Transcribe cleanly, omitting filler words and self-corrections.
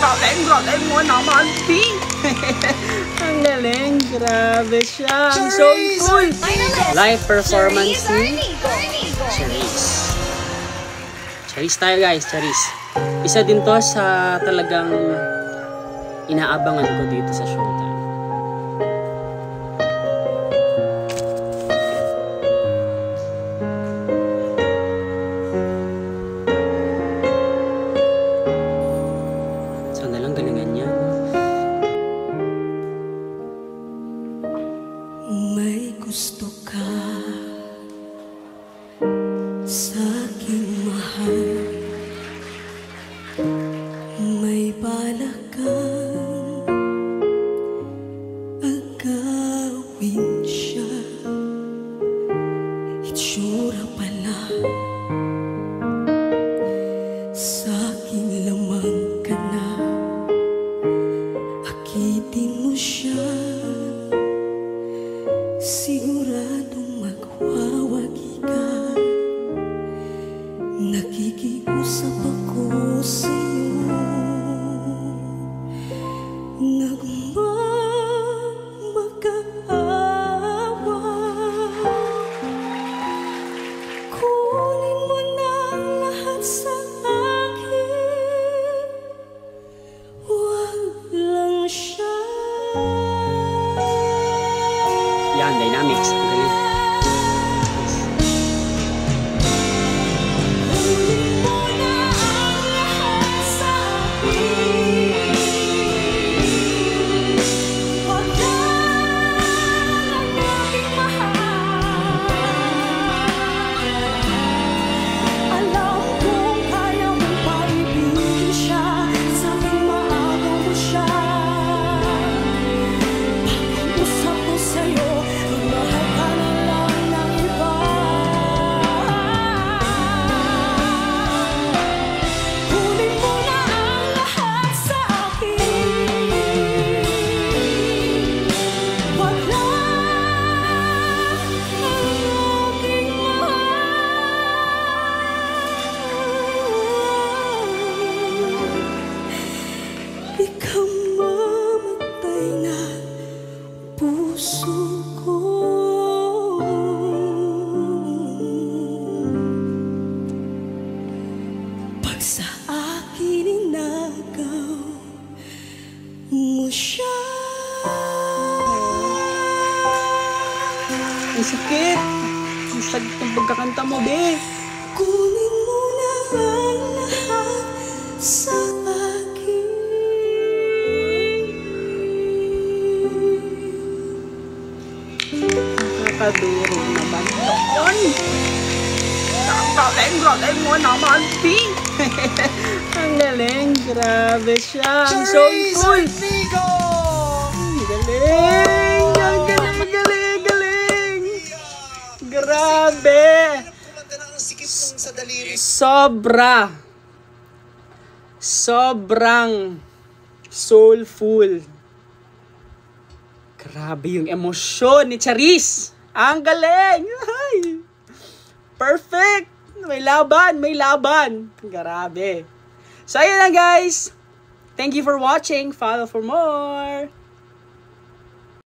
Galing mo naman, P. Ang galing, grabe siya. Ang soulful. Live performance ni Charis. Charis tayo guys, Charis. Isa din to sa talagang inaabangan ko dito sa Showtime. Sana lang galingan niya. May gusto ka sa aking mahal, may balak kang agawin siya. Itsura pala sa aking lamang ka na, akitin mo siya. Siguradong magwawagi ka. Nakikiusap ako sa'yo, nagmamag-aawa. Kunin mo na ang lahat sa akin, wag lang siya. Yan, dynamics. Ang galing. Ikaw mamatay na puso ko. Pag sa akin inagaw mo siya. Ang sakit. Ang sakit ng pagkakanta mo, be. Kunin mo na ang lahat sa akin. Nakakaduro naman doon. Galing mo naman, P. Ang galing, grabe siya. Ang soulful. Ang galing. Ang galing. Grabe. Sobrang soulful. Grabe yung emosyon ni Charis. Ang galing. Ay. Perfect. May laban. Grabe. So, ayun lang guys. Thank you for watching. Follow for more.